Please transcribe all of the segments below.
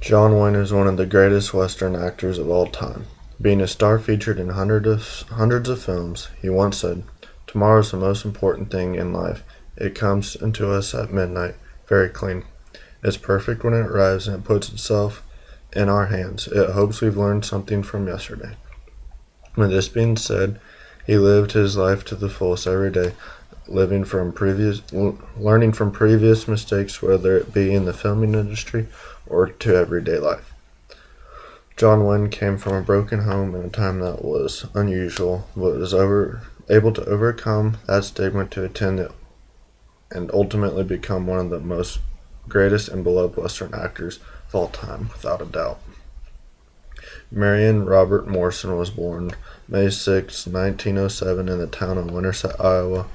John Wayne is one of the greatest Western actors of all time. Being a star featured in hundreds of films, he once said, "Tomorrow is the most important thing in life. It comes into us at midnight, very clean. It's perfect when it arrives and it puts itself in our hands. It hopes we've learned something from yesterday." With this being said, he lived his life to the fullest every day, learning from previous mistakes, whether it be in the filming industry or to everyday life. John Wayne came from a broken home in a time that was unusual, but was able to overcome that stigma to attend it and ultimately become one of the most greatest and beloved Western actors of all time, without a doubt. Marion Robert Morrison was born May 6, 1907 in the town of Winterset, Iowa,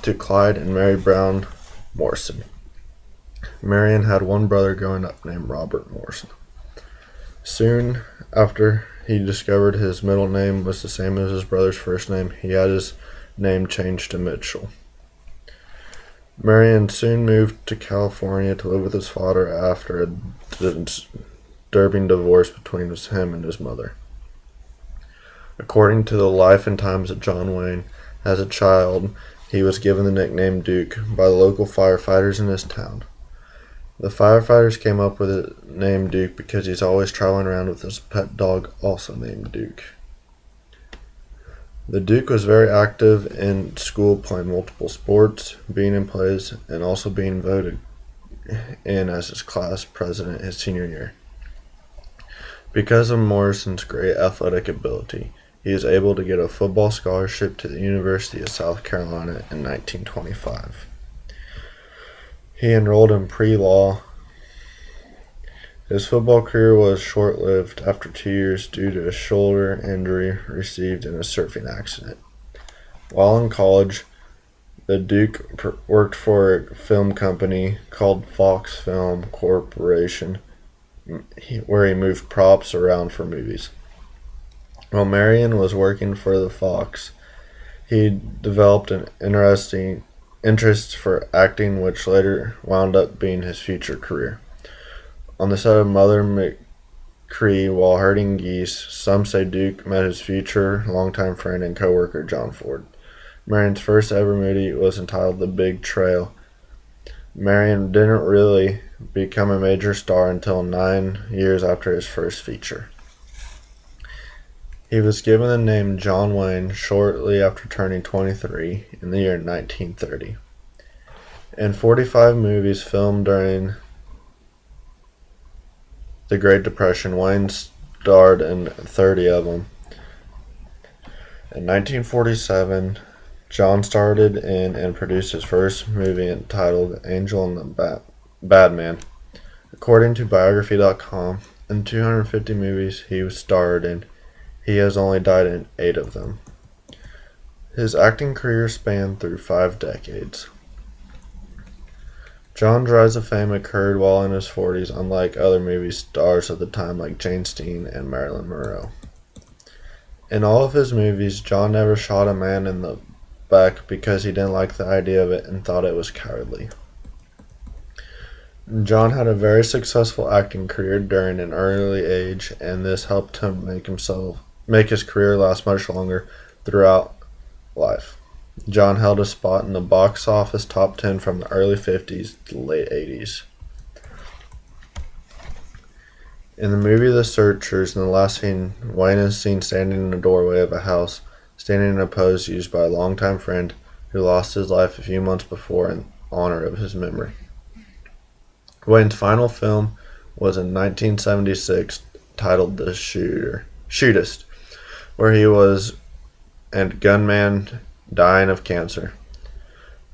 to Clyde and Mary Brown Morrison. Marion had one brother growing up named Robert Morrison. Soon after he discovered his middle name was the same as his brother's first name, he had his name changed to Mitchell. Marion soon moved to California to live with his father after a disturbing divorce between him and his mother. According to the life and times of John Wayne, as a child, he was given the nickname Duke by the local firefighters in his town. The firefighters came up with the name Duke because he's always traveling around with his pet dog, also named Duke. The Duke was very active in school, playing multiple sports, being in plays, and also being voted in as his class president his senior year. Because of Morrison's great athletic ability, he is able to get a football scholarship to the University of South Carolina in 1925. He enrolled in pre-law. His football career was short-lived after 2 years due to a shoulder injury received in a surfing accident. While in college, the Duke worked for a film company called Fox Film Corporation, where he moved props around for movies. While Marion was working for the Fox, he developed an interesting interest for acting, which later wound up being his future career. On the set of Mother McCree while herding geese, some say Duke met his future longtime friend and co-worker John Ford. Marion's first ever movie was entitled The Big Trail. Marion didn't really become a major star until 9 years after his first feature. He was given the name John Wayne shortly after turning 23 in the year 1930. In 45 movies filmed during the Great Depression, Wayne starred in 30 of them. In 1947, John started in and produced his first movie entitled Angel and the Bad Man. According to Biography.com, in 250 movies he starred in, he has only died in 8 of them. His acting career spanned through 5 decades. John's rise to fame occurred while in his 40s, unlike other movie stars of the time like Jane Steen and Marilyn Monroe. In all of his movies, John never shot a man in the back because he didn't like the idea of it and thought it was cowardly. John had a very successful acting career during an early age, and this helped him make his career last much longer throughout life. John held a spot in the box office top 10 from the early 50s to the late 80s. In the movie The Searchers, in the last scene, Wayne is seen standing in the doorway of a house, standing in a pose used by a longtime friend who lost his life a few months before in honor of his memory. Wayne's final film was in 1976, titled The Shootist, where he was a gunman dying of cancer.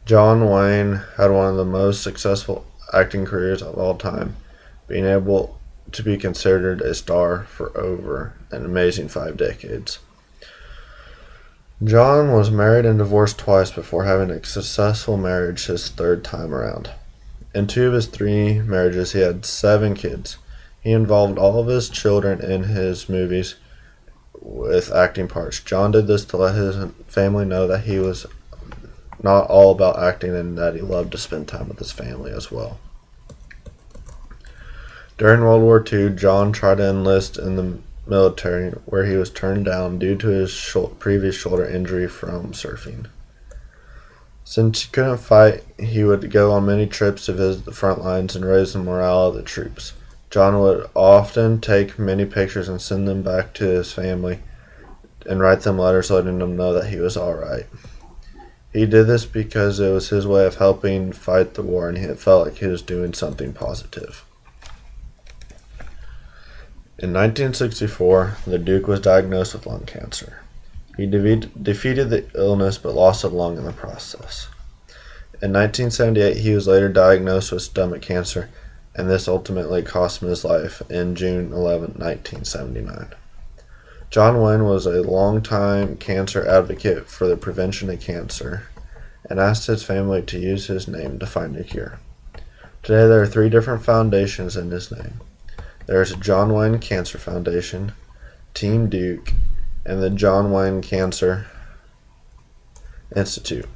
John Wayne had one of the most successful acting careers of all time, being able to be considered a star for over an amazing 5 decades. John was married and divorced twice before having a successful marriage his 3rd time around. In 2 of his 3 marriages, he had 7 kids. He involved all of his children in his movies with acting parts. John did this to let his family know that he was not all about acting and that he loved to spend time with his family as well. During World War II, John tried to enlist in the military, where he was turned down due to his previous shoulder injury from surfing. Since he couldn't fight, he would go on many trips to visit the front lines and raise the morale of the troops. John would often take many pictures and send them back to his family and write them letters letting them know that he was alright. He did this because it was his way of helping fight the war, and he felt like he was doing something positive. In 1964, the Duke was diagnosed with lung cancer. He defeated the illness but lost a lung in the process. In 1978, he was later diagnosed with stomach cancer, and this ultimately cost him his life in June 11, 1979. John Wayne was a longtime cancer advocate for the prevention of cancer and asked his family to use his name to find a cure. Today, there are 3 different foundations in his name. There is a John Wayne Cancer Foundation, Team Duke, and the John Wayne Cancer Institute.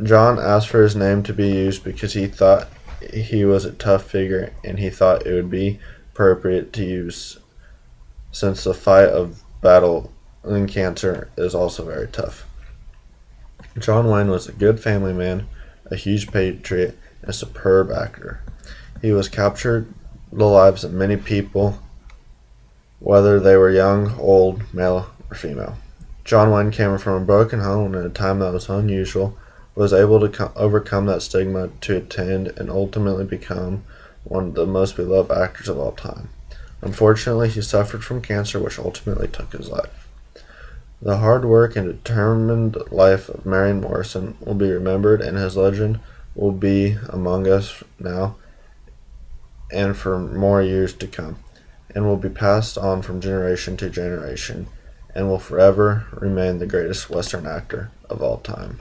John asked for his name to be used because he thought he was a tough figure, and he thought it would be appropriate to use since the fight of battle in cancer is also very tough. John Wayne was a good family man, a huge patriot, and a superb actor. He was captured the lives of many people, whether they were young, old, male, or female. John Wayne came from a broken home at a time that was unusual, was able to overcome that stigma to attend and ultimately become one of the most beloved actors of all time. Unfortunately, he suffered from cancer, which ultimately took his life. The hard work and determined life of Marion Morrison will be remembered, and his legend will be among us now and for more years to come, and will be passed on from generation to generation, and will forever remain the greatest Western actor of all time.